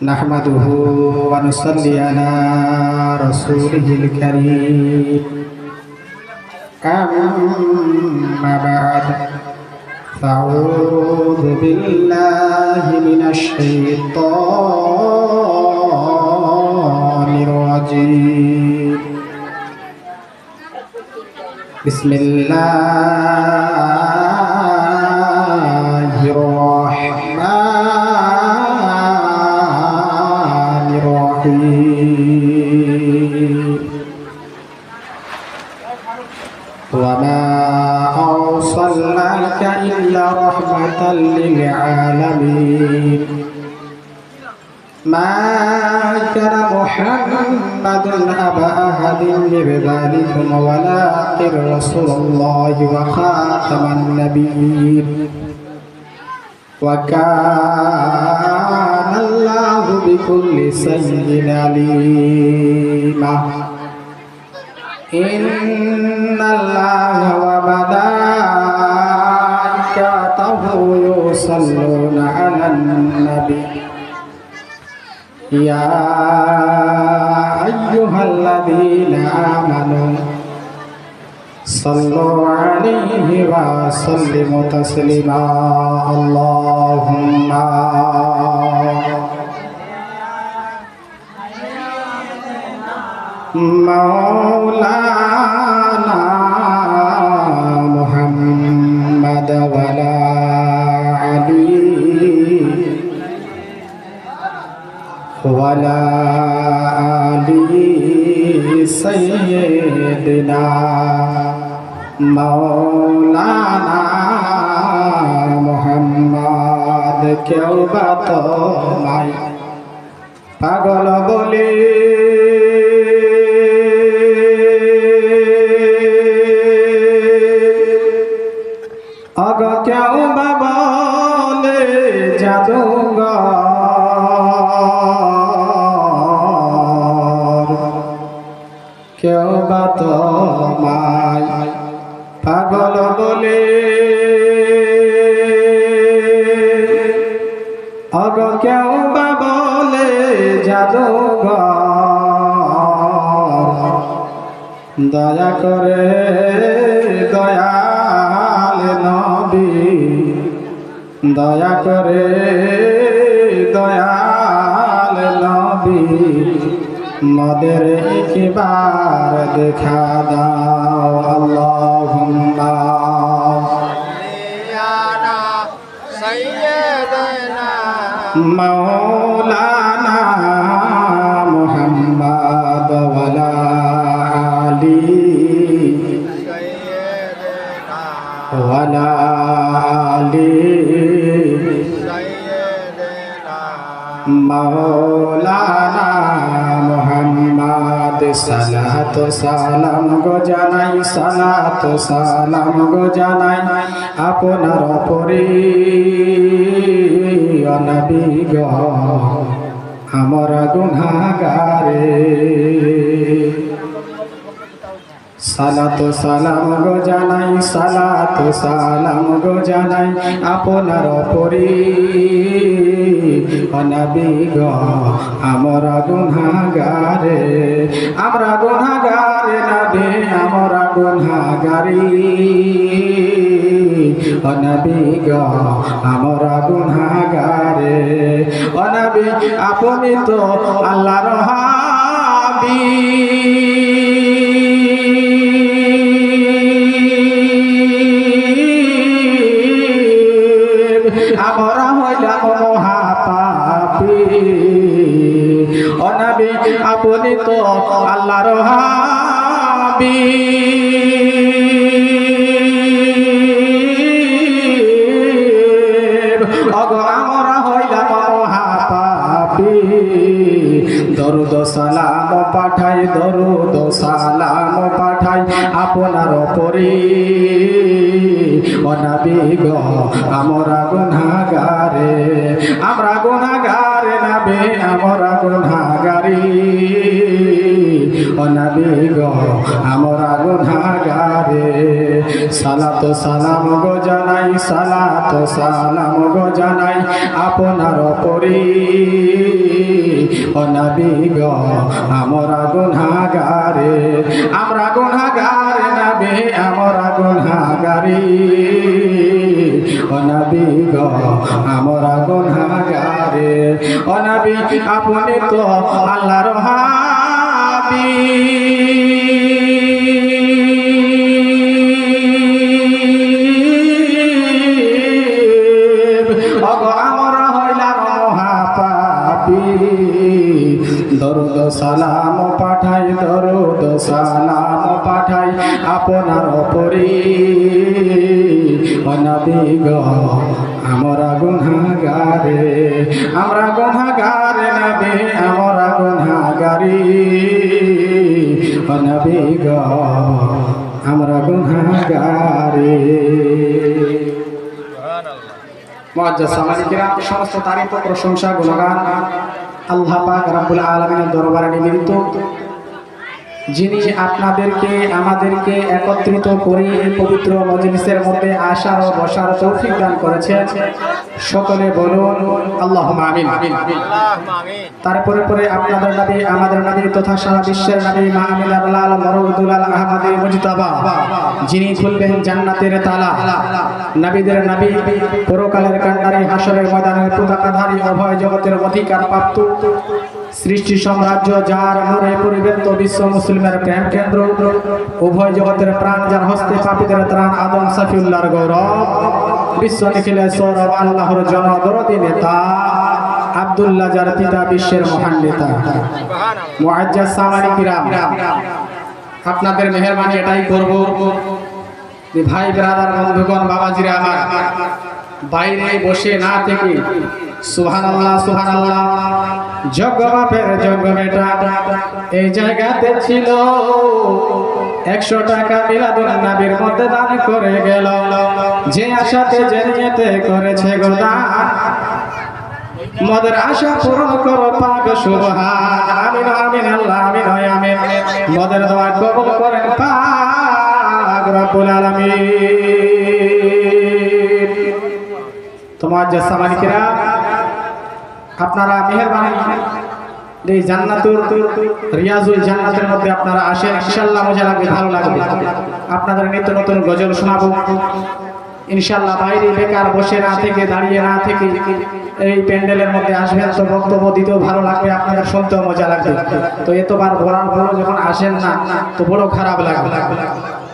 নাহমাদুহু ওয়া নুসাল্লি আলা রাসূলিহিল কারীম আম্মা বা'দ ফাউযু বিল্লাহি মিনাশ শাইতানির রাজীম বিসমিল্লাহির রাহমানির রহিম ওয়া মা আরসালনাকা ইল্লা রাহমাতাল লিল আলামিন ما كان محمد أبا أحد من رجالكم ولكن رسول الله وخاتم النبيين وكان الله بكل شيء عليما إن الله وملائكته يصلون على النبي يا أيها الذين آمنوا صلوا عليه وسلموا تسليما اللهم مولانا محمد وعلى علي وعلى آل سيدنا مولانا محمد কেউ বা তোমায় পাগল বলে অগ কেউ বা বলে জাদুঘর কেউ বা তোমায় পাগল বলে অগ কেউ বা বলে জাদুঘর দয়া করে দয়াল নবী দয়া করে দয়াল নবী মদের একবার দেখা দাও আল্লাহুম্মা সাইয়্যিদানা মাওলানা মুহাম্মদ ওয়ালা আলি সাইয়্যিদানা ওয়ালা আলি মাওলানা মুহাম্মদ সালাতু সালাম গো জানাই সালাতু সালাম গো জানাই আপনার উপরে ও নবী গো আমরা গুনাহগারে সালাতু সালাম গো জানাই সালাতু সালাম গো জানাই আপনার উপরে ও নবী গো আমরা গুনাহগারে নবী আমরা গুনাহগারি ও নবী গো আমরা গুনাহগারে ও নবী আপনি তো আল্লাহর হাবিব আমরা হইলাম মহাপাপী ও নবী আপনি তো আল্লাহর হাবিব অগ আমরা হইলাম মহাপাপী দরুদ সালাম পাঠাই দরুদ সালাম পাঠাই আপনার উপরে ও নবী গো আমরা গুনাহগারে নবী আমরা গুনাহগারি ও নবী গো আমরা গুনাহগারে সালাত সালাম গো জানাই, সালাত সালাম গো জানাই আপনার পরি। ও নবী গো আমরা গুনাহগারে, আমরা গুনাহগার নবী আমরা গুনাহগারি। ও নবী গো আমরা গুনাহগারে, ও নবী আপনি তো আল্লাহর হাবিব। ওগো আমরা হইলাম মহাপাপী, দরুদ সালাম পাঠাই, দরুদ সালাম পাঠাই আপনার পরি। ও নবী গো আমরা গুনাহগারে, আমরা গুনাহগারে নবী আমরা গুনাহগারি। ও নবী গো আমরা গুনাহগারে। মুআজ্জাজ সামাজিক কিরাম, সমস্ত তারিফ ও প্রশংসা গুণগান আল্লাহ পাক রব্বুল আলামিনের দরবারে নিবেদিত, যিনি আপনাদেরকে আমাদেরকে একত্রিত করে এই পবিত্র মজলিসের মধ্যে আসার ও বসার তৌফিক দান করেছেন। সকলে বলুন আল্লাহুম্মা আমিন। তারপরে পরে আপনাদের নবী আমাদের নবী তথা সারা বিশ্বের নবী মা আমিনার লাল মরদুলাল আহমদী মুজতাবা, যিনি খুলবেন জান্নাতের তালা, নবীদের নবী, পরকালের কান্ডারি, হাসরের ময়দানের পতাকাধারী, অভয় জগতের অধিকার প্রাপ্ত, সৃষ্টি সাম্রাজ্য যার নূরে পরিবেত, বিশ্ব মুসলিমের প্রেম কেন্দ্র, উভয় জগতের প্রাণ যার হস্তে, পাপীদের ত্রাণ আদম সফিউল্লাহর গৌরব, বিশ্ব নিখিলের সৌরভ, আল্লাহর জনদরদী নেতা আব্দুল্লাহ যার পিতা, বিশ্বের মহান নেতা। মুআজ্জাজ সামানিক কিরাম, আপনাদের মেহেরবানি এটাই করব যে ভাই ব্রাদার বন্ধুগণ বাবাজিরা আমার বাইরে বসে না থেকে সুবহানাল্লাহ সুবহানাল্লাহ, যোগ্য বাপের যোগ্য বেটা এই জায়গাতে ছিল, 100 টাকা মিলাদুন নবীর মধ্যে দান করে গেল। যে আশাতে যে নিয়তে করেছে গো দান, মদের আশা পূরণ করো পাক সুবহান। আমিন আমিন আল্লাহ আমিন আমিন। মদের দোয়া কবুল করেন পাক রব্বুল আলামিন। তোমার যে সামানিকেরা, আপনারা মেহেরবানি এই জান্নাতুল রিয়াজুল জান্নাতের মধ্যে আপনারা আসেন, ইনশাআল্লাহ মজা লাগবে, ভালো লাগবে। আপনাদের নিত্য নতুন গজল শোনাবো ইনশাআল্লাহ। বাইরে বেকার বসে না থেকে, দাঁড়িয়ে না থেকে এই প্যান্ডেলের মধ্যে আসবেন তো বক্তব্য দিতেও ভালো লাগবে, আপনাদের শুনতেও মজা লাগবে। তো এতবার বলার পরও যখন আসেন না তো বড় খারাপ লাগবে।